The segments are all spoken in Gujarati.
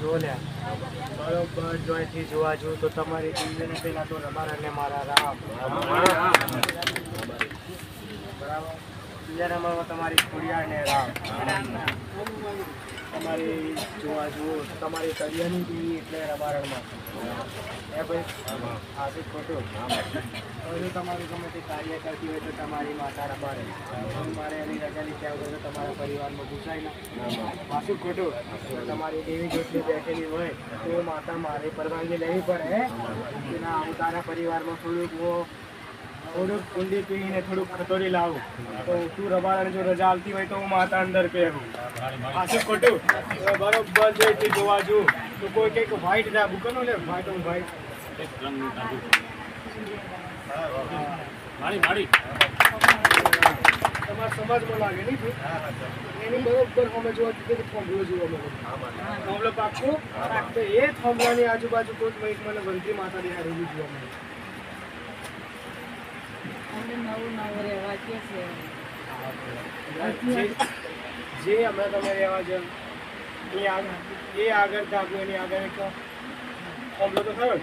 બરોબર જોઈથી જોવા જોઉં તો તમારી દિલ્હીને પેલા તો રમારા ને મારા રામ બરાબર બીજા નંબરમાં તમારી ખોડિયાર ને રામ તમારી જોવા જુઓ તમારી કરિયાની દેવી એટલે રમારણમાં હે ભાઈ આથી ખોટું જો તમારું ગમે તે કાર્ય કરતી હોય તો તમારી માતા રમાડે મારે એની રજાની ક્યાં હોય તો તમારા પરિવારમાં ઘૂસાય ના પાછું ખોટું તમારી દેવી જેટલી બેઠેલી હોય તો માતા મારે પરવાનગી લેવી પડે કે ના હું તારા પરિવારમાં થોડુંક કુંડી પીને થોડુંક ખતોરી લાવું તો તું રબારાને જો રજા આવતી હોય તો હું માતા અંદર પહેરું પાછું ખોટું બરોબર જોઈથી જોવા જઉં તો કોઈ કંઈક વ્હાઈટ ના બુકનો લે વ્હાઈટ હું વ્હાઈટ તમારા સમાજમાં લાગે નહીં એની બરોબર અમે જોવા થોંભલો જોવા મળે થોંભલો પાકશો તો એ થોંભલાની આજુબાજુ કોઈ મને વંતી માતા દેખાડેલી જોવા મળે જે હમણાં તમે રહેવા છો એ આગળ કાપ્યું એની આગળ એક થોંભલો તો થયો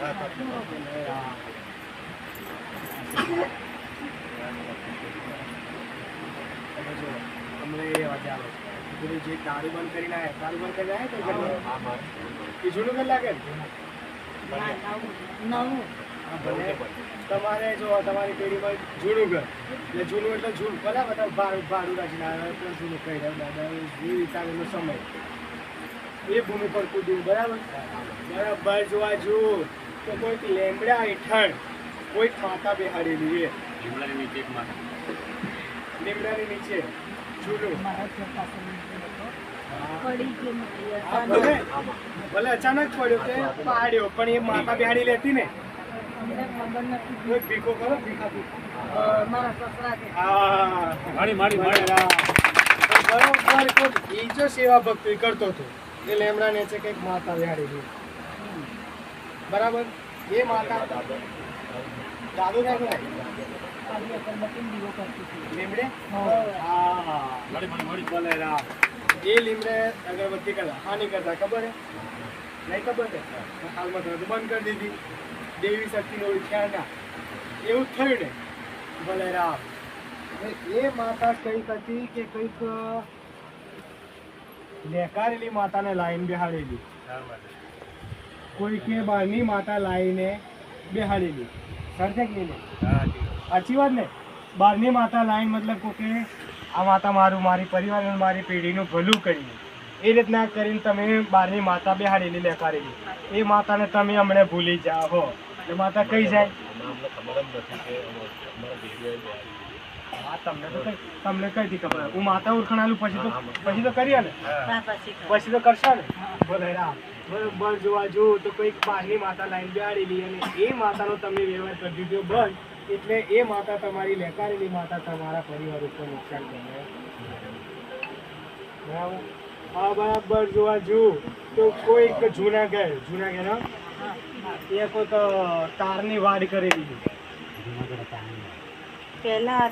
અમને એ વાત આવે પેલું જે દારૂ બંધ કરીને આવ્યા દારૂ બંધ કરીને આવ્યા તો એ જૂનું ઘર લાગે તમારે જો તમારી પેઢીમાં જૂનું ઘર એટલે જૂનું એટલે જૂનું બરાબર ભાડું રાખીને આવ્યા પણ જૂનું કહી રહ્યું દાદા એ વિચારેલો સમય એ ભૂમિ પર કૂદ્યું બરાબર જોવા જુઓ તો કોઈક લેમડા હેઠળ કોઈક માતા બેહાડેલી એ લીમડાની નીચે જૂનું ભલે અચાનક પડ્યો કે પાડ્યો પણ એ માતા બેહાડી લેતી ને ભીખો કરો ભીખાથી બરોબર બીજો સેવા ભક્તિ કરતો હતો એ લેમડા નીચે કઈક માતા બેહાડી બરાબર એ માતા દાદુ લીમડે એ લીમડે અગરબત્તી કરતા હા નહીં કરતા ખબર હે નહીં ખબર છે હાલમાં બંધ કરી દીધી દેવી શક્તિનો ખ્યાલ ના એવું થયું ને ભલે રામ એ માતા કઈક હતી કે કઈક લેકારેલી માતાને લાઈન બેહાડેલી કોઈ કે બહારની માતા લાઈને બેહાડેલી સરખે કે નહીં સાચી વાત ને બહારની માતા લાઈન મતલબ કે આ માતા મારી પરિવાર અને મારી પેઢીનું ભલું કરીને એ રીતના કરીને તમે બહારની માતા બેહાડેલી લેકારેલી એ માતાને તમે હમણાં ભૂલી જાઓ એ માતા કઈ જાય તમને કઈ થી ખબર હું માતા ઓળખાણું પછી તો કરીએ ને પછી તો કરશો ને બોલે રામ બરોબર જોવા જોઉં તો કોઈક બહારની માતા લાઈન બેહાડેલી અને એ માતાનો તમે વ્યવહાર કરી દીધો બંધ એટલે એ માતા તમારી લેકારેલી માતા તમારા પરિવાર ઉપર નુકસાન કરે બરાબર હા બરાબર જોવા જોઉં તો કોઈક જૂનાગઢ એ કોઈક તારની વાડ કરેલી પહેલા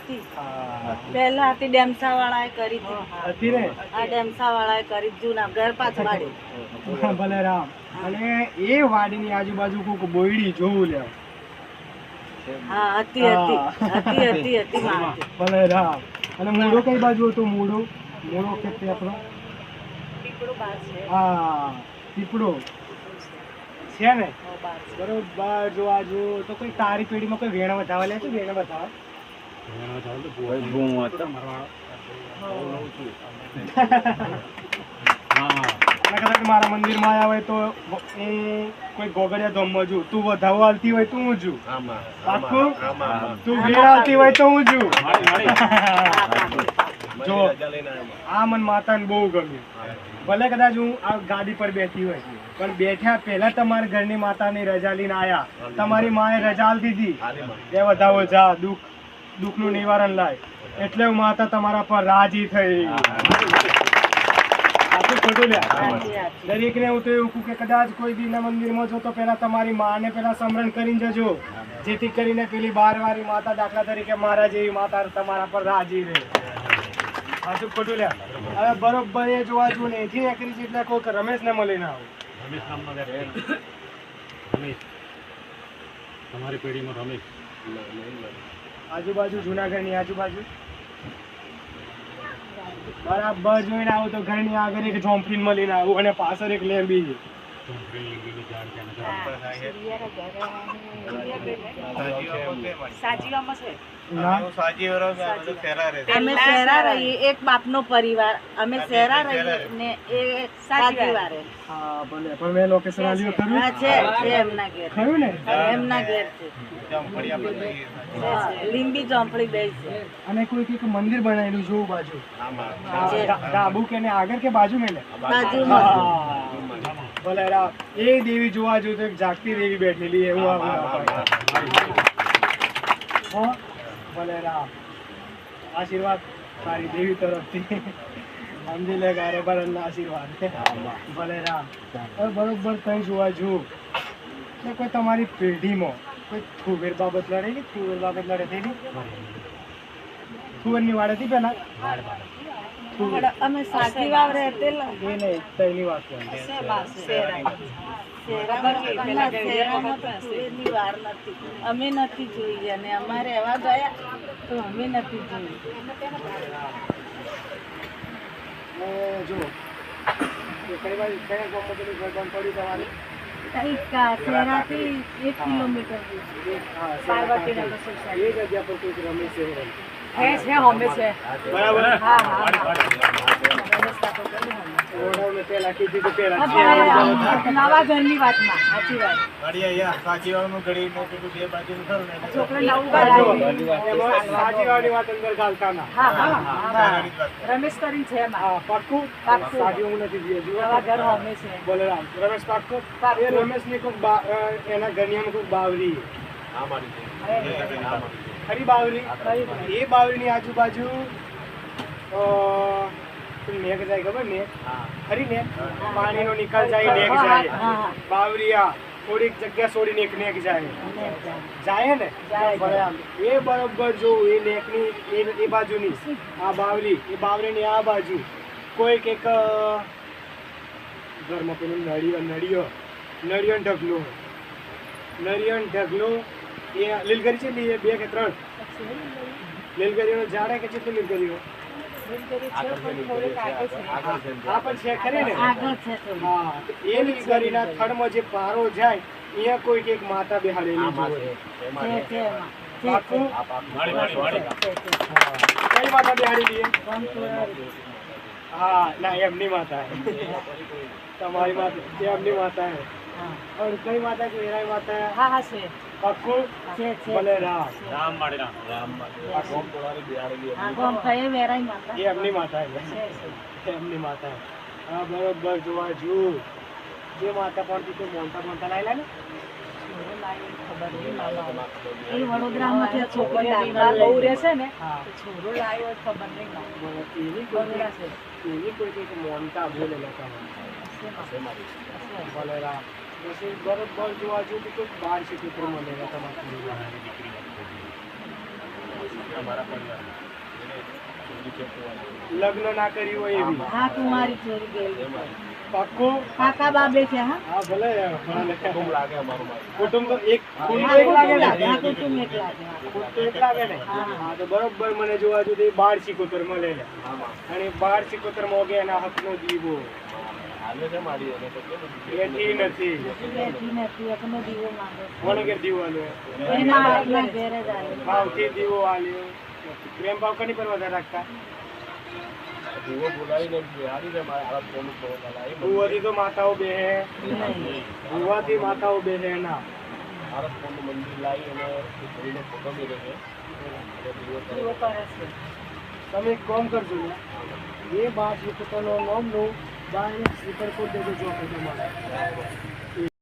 હતી ડેમસા વાળાએ કરી હતી ને આ ડેમસા વાળાએ કરી જૂનાગઢ પાછળ ભલે રામ અને એ વાડીની આજુબાજુ કોઈક બોયડી જોવું લે હા હતી ભલે રામ અને મૂળો કઈ બાજુ હતો મૂળો કે આપણો હા પીપળો છે ને બરોબર જોવા જો તો કોઈ તારી પેઢીમાં કોઈ વેણ વધાવા લે છે વેણ વધાવા મારા મંદિરમાં આવ્યા હોય તો એ કોઈ ગોગડિયા ધોમમાં જુ તું વધાવો આવતી હોય તો હું જુ આખું તું વેણ આવતી હોય તો હું જુ જો આ મન માતાને બહુ ગમ્યું ભલે કદાચ હું આ ગાડી પર બેઠી હોય પણ બેઠ્યા પહેલા તમારા ઘરની માતાની રજા લઈને આયા તમારી માએ રજા દીધી એ વધાવો જા દુઃખનું નિવારણ લાય એટલે હું માતા તમારા પર રાજી થઈ દરેકને હું તો એવું કહું કે કદાચ કોઈ દીના મંદિરમાં જો તો પહેલા તમારી માને પહેલા સ્મરણ કરીને જજો જેથી કરીને પેલી બારવારી માતા દાખલા તરીકે મારા જેવી માતા તમારા પર રાજી રહે સાચું ખોટું લ્યા હવે બરોબર એ જોવા જુ ને એથી એકરી એટલે કોઈક રમેશને મળીને આવું રમેશ નામનો વ્યક્તિ રમેશ તમારી પેઢીમાં રમેશ આજુબાજુ જુનાગઢની આજુબાજુ બરાબર જોઈને આવું તો ઘરની આગળ એક ઝોંપડી મળીને આવું અને પાછળ એક લેમ્બી છે. અમે શહેરા રહીએ, એક બાપનો પરિવાર. અમે શહેરા રહીએ ને એ સાચીવારે. હા ભલે પણ મેં લોકેશન આલ્યું ખરું હા છે એમના ઘેર. ખરું ને એમના ઘેર છે. લીંબી ચોંપડી બે છે. અને કોઈક એક મંદિર બનાવેલું જોવું બાજુ ડાબુ કે ને આગળ કે બાજુ મેં બાજુમાં ભલે રામ એ દેવી જોવા જો તો એક જાગતી દેવી બેઠેલી એવું હો ભલે રામ આશીર્વાદ સારી દેવી તરફથી સમજી લે ગારે બરનના આશીર્વાદ ભલે રામ હવે બરોબર કંઈ જોવા જવું એટલે કોઈ તમારી પેઢીમાં કોઈ થુવેર બાબત લડે કે થુવેર બાબત લડે થઈ થુવેરની વાડે હતી પેલા અમે સાચીવાવ રહેતેલા. એ નહીં તઈની વાત કરું શહેરામાં વાર નથી. અમે નથી જોઈ અને અમારે એવા ગયા તો અમે નથી જોઈ. જો કઈ બાજુ કયા ગામમાં પેલું ઘર બંધ પડ્યું તમારું શહેરાથી 1 કિલોમીટર પાર્વતીનગર એ જગ્યા પર કોઈ રમેશ છે બરાબર. ઓરડાઓને પેલા કીધું તો પેલા નવા ઘરની વાતમાં સાચી વાત. સાચીવાળનું ઘડી ને પેલું બે બાજુનું ખરું ને છોકરા નવું સાચીવાળની વાત અંદર ચાલતા ના રમેશ કરીને છે એમાં. હા પાક્કું સાચી હું નથી જોયું નવા ઘર હોમે છે. બોલેરામ રમેશ પાક્કું એ રમેશની કોઈક એના ઘરની કોઈક બાવરી ખરી બાવરી એ બાવરીની આજુબાજુ નેક જાય ખબર ને ખરી ને પાણીનો નિકાલ જાય નેક જાય બાવરિયા થોડીક જગ્યા છોડીને એક નેક જાય ને એ બરોબર જો એ નેકની એ બાજુની આ બાવરી એ બાવરીની આ બાજુ કોઈક એક ઘરમાં પેલું નળિયો ઢગલો એ લીલગરી છે ને બે કે ત્રણ લીલગરીનો ઝાડ કે કેટલું લીલગરીઓ હા પણ છે ખરી ને હા એ લીલગરીના થડમાં જે પારો જાય અહીંયા કોઈક એક માતા બેહાડેલી કઈ માતા બેહાડેલી હા ના એમની માતા તમારી માતા એમની માતા હે और कई माता की मेरा माता है હા હા છે पक्कू बोले राम રામ માડે રામ હા ગોમ થયે વેરાઈ માતા ये अपनी माता है अपनी माता है हाँ बरोबर જોવા જો જે માતા પડતી તો મોંટા લાયેલા ને એ વડોદરામાંથી છોકરી દાખલા બહુ રહેશે ને છોરો લાવ્યો ખબર નહીં એની કોઈ મોંટા બોલેલા બોલે રામ પછી બરોબર જોવા જો તો 12 પુત્ર મળેલા લગ્ન ના કર્યું હોય એવી હા કુમારી ચોરી ગયેલી પાક્કો કાકા બાબે છે હા હા ભલે કુટુંબ લાગે અમારું કુટુંબ તો એક કુટુંબ એક લાગે ને હા તો બરોબર મને જોવા જો 12 સિકોતર મળેલા અને 12 સિકોતર માં ઓગે એના હકનો દીવો બેઠી નથી એકનો દીવો માંગે કોને કે દીવો આલ્યો એના બાપના ઘેરે જ આવ્યો ભાવથી દીવો આલ્યો પ્રેમ ભાવ કની પર વધારે રાખતા ભુવાથી તો માતાઓ બેહે ભુવાથી માતાઓ બેહે ના તમે એક કામ કરજો એ 12 સિકોતરનો નામનું બાય સ્લીપર કોડ દેજો જો તમારે